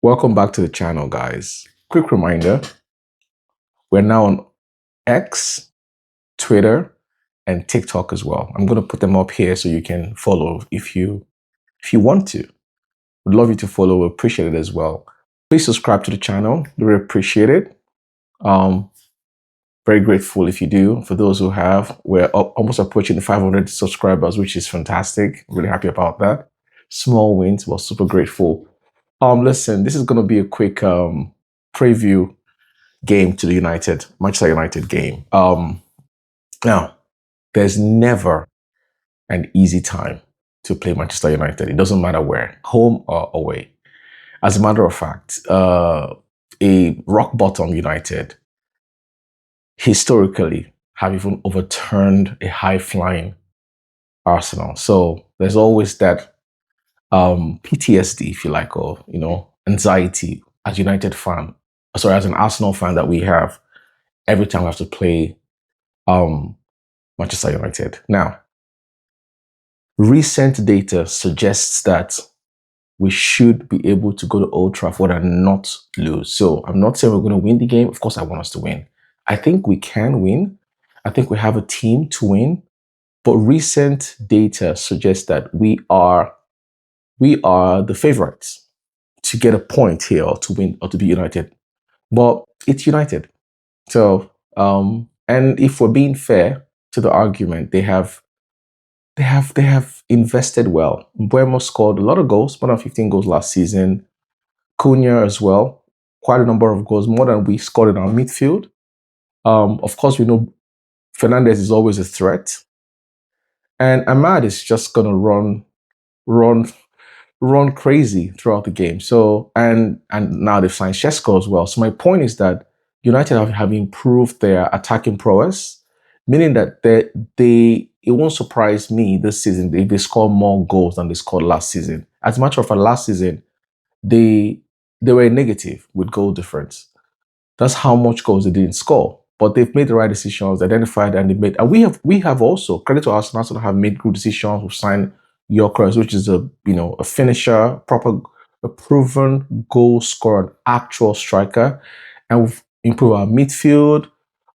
Welcome back to the channel, guys. Quick reminder, we're now on X, Twitter, and TikTok as well. I'm going to put them up here so you can follow if you want to. Would love you to follow, appreciate it as well. Please subscribe to the channel. We appreciate it. Very grateful if you do. For those who have, we're almost approaching the 500 subscribers, which is fantastic. Really happy about that. Small wins, but super grateful. Listen, this is going to be a quick preview game to the Manchester United game. Now, there's never an easy time to play Manchester United. It doesn't matter where, home or away. As a matter of fact, a rock bottom United historically have even overturned a high flying Arsenal. So there's always that PTSD, if you like, or anxiety as United fan. Sorry, as an Arsenal fan that we have every time we have to play Manchester United. Now, recent data suggests that we should be able to go to Old Trafford and not lose. So I'm not saying we're going to win the game. Of course, I want us to win. I think we can win. I think we have a team to win. But recent data suggests that we are the favorites to get a point here or to win or to be United. But it's United. So, and if we're being fair to the argument, they have invested well. Buemo scored a lot of goals, more than 15 goals last season. Cunha as well, quite a number of goals, more than we scored in our midfield. Of course, we know Fernandez is always a threat, and Ahmad is just gonna run crazy throughout the game. So and now they've signed Shesko as well. So my point is that United have improved their attacking prowess, meaning that it won't surprise me this season if they score more goals than they scored last season. As a matter of fact, last season they were negative with goal difference. That's how much goals they didn't score. But they've made the right decisions, identified, and they made. And we have also, credit to Arsenal, have made good decisions. We've signed Yorkers, which is a finisher, a proven goal scorer, an actual striker, and we've improved our midfield,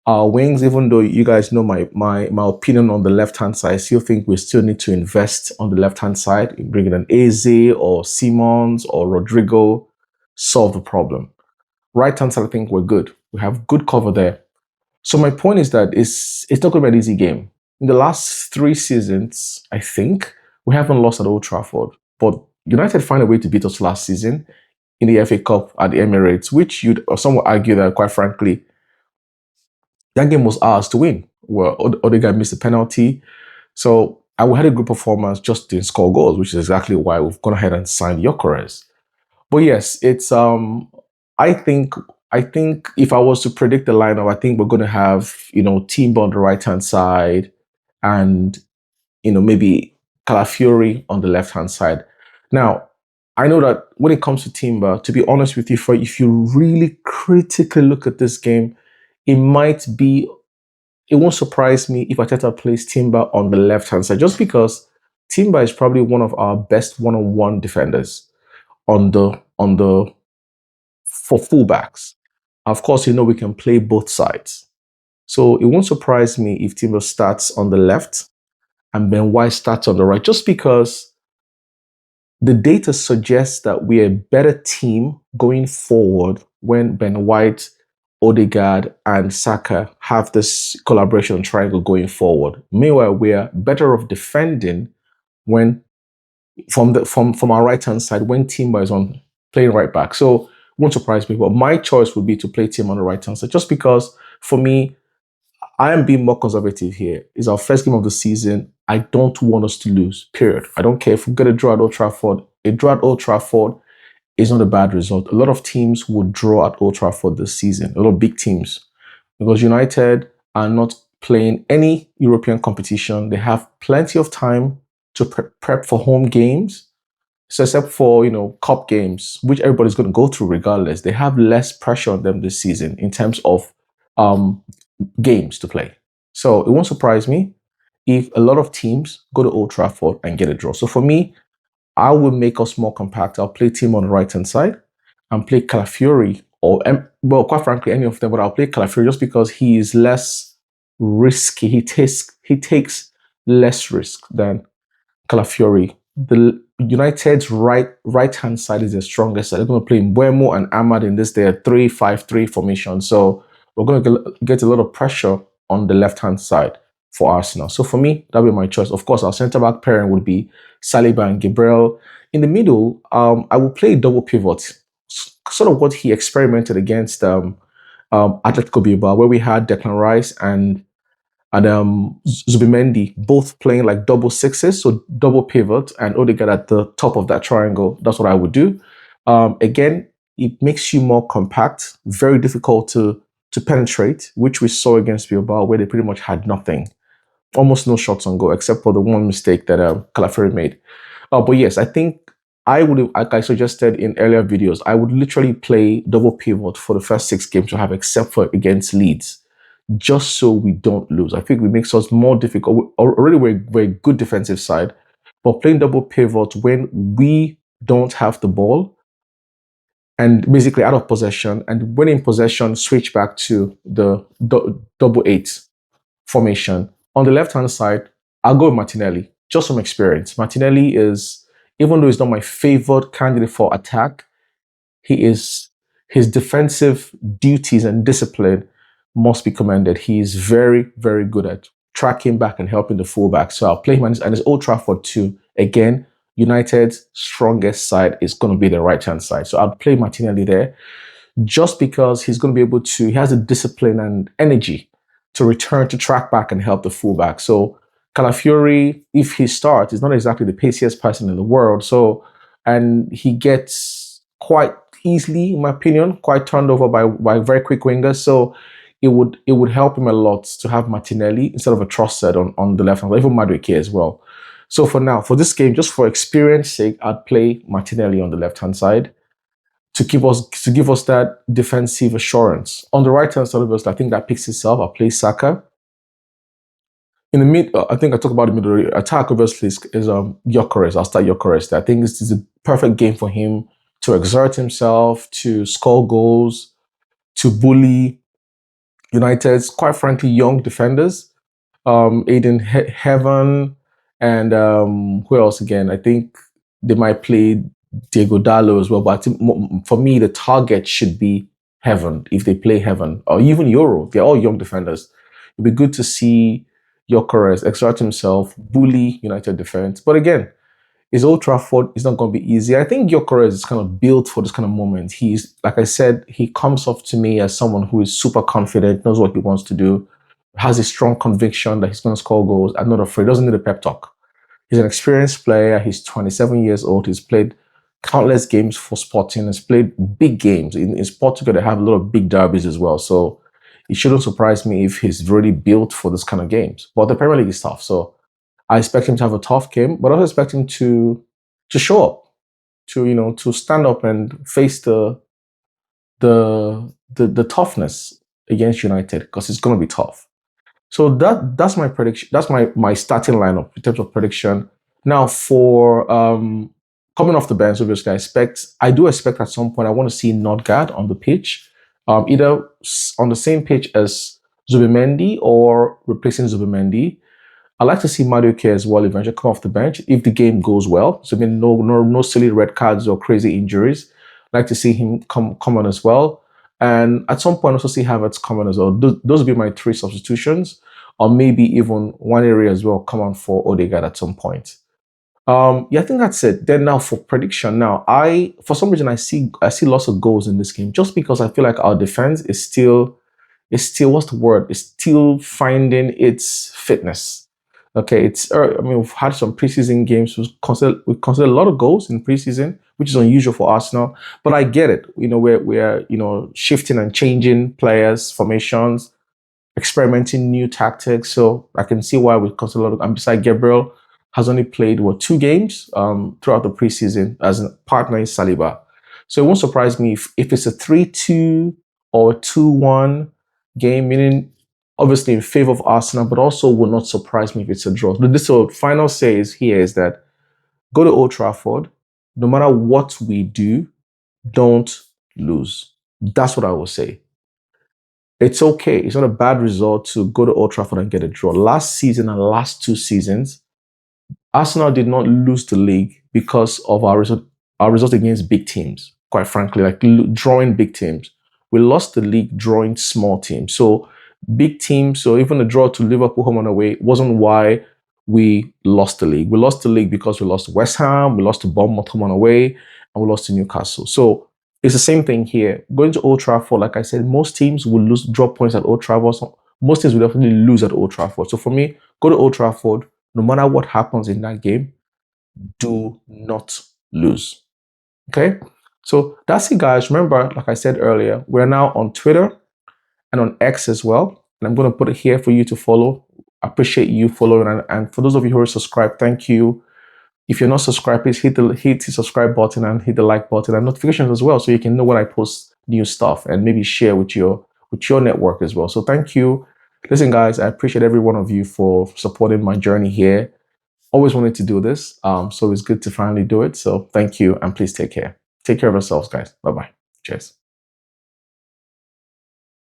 our wings. Even though you guys know my opinion on the left hand side, I still think we still need to invest on the left hand side, bringing an Eze or Simons or Rodrigo, solve the problem. Right hand side, I think we're good. We have good cover there. So my point is that it's not going to be an easy game. In the last 3 seasons, I think, we haven't lost at Old Trafford. But United find a way to beat us last season in the FA Cup at the Emirates, which some would argue that, quite frankly, that game was ours to win. Well, Odegaard missed a penalty. So we had a good performance, just didn't score goals, which is exactly why we've gone ahead and signed Gyökeres. But yes, it's I think if I was to predict the lineup, I think we're going to have, Timber on the right-hand side and, maybe Calafiori on the left-hand side. Now, I know that when it comes to Timber, to be honest with you, if you really critically look at this game, it won't surprise me if Arteta plays Timber on the left-hand side, just because Timber is probably one of our best one-on-one defenders for fullbacks. Of course, we can play both sides. So it won't surprise me if Timber starts on the left and Ben White starts on the right, just because the data suggests that we're a better team going forward when Ben White, Odegaard, and Saka have this collaboration triangle going forward. Meanwhile, we're better off defending when from our right-hand side when Timber is on playing right back. So won't surprise me, but my choice would be to play Tim on the right hand side, just because for me, I am being more conservative here. It's our first game of the season. I don't want us to lose, period. I don't care if we get a draw at Old Trafford. A draw at Old Trafford is not a bad result. A lot of teams would draw at Old Trafford this season, a lot of big teams, because United are not playing any European competition. They have plenty of time to prep for home games. So except for, cup games, which everybody's going to go through regardless, they have less pressure on them this season in terms of games to play. So it won't surprise me if a lot of teams go to Old Trafford and get a draw. So for me, I will make us more compact. I'll play Tim on the right-hand side. and play Calafiori or well, quite frankly, any of them, but I'll play Calafiori just because he is less risky. He takes less risk than Calafiori. The United's right hand side is the strongest side. They're going to play Mbuemo and Ahmad in this their 3-5-3 formation. So we're going to get a lot of pressure on the left hand side for Arsenal. So for me, that'll be my choice. Of course, our centre back pairing would be Saliba and Gabriel. In the middle, I will play double pivot, sort of what he experimented against Atletico Bilbao, where we had Declan Rice and Zubimendi both playing like double sixes, so double pivot, and Odegaard at the top of that triangle. That's what I would do. Again, it makes you more compact, very difficult to penetrate, which we saw against Bilbao, where they pretty much had nothing, almost no shots on goal, except for the one mistake that Calafiori made. But yes, I think I would, like I suggested in earlier videos, I would literally play double pivot for the first 6 games to have, except for against Leeds, just so we don't lose. I think it makes us more difficult. Already we're a good defensive side, but playing double pivot when we don't have the ball and basically out of possession, and when in possession, switch back to the double eight formation. On the left hand side, I'll go with Martinelli, just from experience. Martinelli is, even though he's not my favorite candidate for attack, he is, his defensive duties and discipline must be commended. He is very, very good at tracking back and helping the fullback. So I'll play him, and it's Old Trafford too. Again, United's strongest side is going to be the right hand side. So I'll play Martinelli there just because he's going to be able to, he has the discipline and energy to return to track back and help the fullback. So Calafiori, if he starts, is not exactly the paciest person in the world. So, and he gets quite easily, in my opinion, quite turned over by very quick wingers. So it would help him a lot to have Martinelli instead of a Trossard on the left hand, even Madueke as well. So for now, for this game, just for experience sake, I'd play Martinelli on the left hand side to give us that defensive assurance. On the right hand side of us, I think that picks itself. I'll play Saka. In the mid, I think I talk about the middle attack. Obviously, is Gyökeres. I'll start Gyökeres. I think this is a perfect game for him to exert himself, to score goals, to bully United's, quite frankly, young defenders. Aiden Heaven and who else again? I think they might play Diego Dallo as well. But I think for me, the target should be Heaven if they play Heaven, or even Euro. They're all young defenders. It'd be good to see Gyökeres exert himself, bully United defense. But again, it's Old Trafford. It's not going to be easy. I think Gyökeres is kind of built for this kind of moment. He's, like I said, he comes off to me as someone who is super confident, knows what he wants to do, has a strong conviction that he's going to score goals, and not afraid, doesn't need a pep talk. He's an experienced player. He's 27 years old. He's played countless games for Sporting. He's played big games. In Portugal, they have a lot of big derbies as well. So it shouldn't surprise me if he's really built for this kind of games. But the Premier League is tough. So I expect him to have a tough game, but I also expect him to show up, to stand up and face the toughness against United, because it's going to be tough. So that's my prediction. That's my starting lineup in terms of prediction. Now for coming off the bench, obviously I do expect at some point I want to see Nordgaard on the pitch, either on the same pitch as Zubimendi or replacing Zubimendi. I like to see Madueke as well eventually come off the bench if the game goes well. So I mean, no silly red cards or crazy injuries. I like to see him come on as well, and at some point also see Havertz come on as well. Those would be my 3 substitutions, or maybe even one area as well come on for Odegaard at some point. Yeah, I think that's it. Then now for prediction. Now for some reason I see lots of goals in this game, just because I feel like our defense is still what's the word? It's still finding its fitness. Okay, I mean, we've had some preseason games. We've considered a lot of goals in preseason, which is unusual for Arsenal. But I get it. We're shifting and changing players, formations, experimenting new tactics. So I can see why we consider a lot of. And besides, Gabriel has only played 2 games throughout the preseason as a partner in Saliba. So it won't surprise me if it's a 3-2 or a 2-1 game, meaning obviously in favor of Arsenal, but also will not surprise me if it's a draw. The final say here is that go to Old Trafford. No matter what we do, don't lose. That's what I will say. It's okay. It's not a bad result to go to Old Trafford and get a draw. Last season and last 2 seasons, Arsenal did not lose the league because of our result against big teams. Quite frankly, like drawing big teams, we lost the league drawing small teams. So big teams, so even the draw to Liverpool home and away wasn't why we lost the league. We lost the league because we lost to West Ham, we lost to Bournemouth home and away, and we lost to Newcastle. So it's the same thing here. Going to Old Trafford, like I said, most teams will lose, drop points at Old Trafford. So most teams will definitely lose at Old Trafford. So for me, go to Old Trafford. No matter what happens in that game, do not lose. Okay? So that's it, guys. Remember, like I said earlier, we're now on Twitter and on X as well. And I'm going to put it here for you to follow. I appreciate you following. And for those of you who are subscribed, thank you. If you're not subscribed, please hit the subscribe button and hit the like button and notifications as well, so you can know when I post new stuff and maybe share with your network as well. So thank you. Listen, guys, I appreciate every one of you for supporting my journey here. Always wanted to do this, so it's good to finally do it. So thank you, and please take care. Take care of yourselves, guys. Bye bye. Cheers.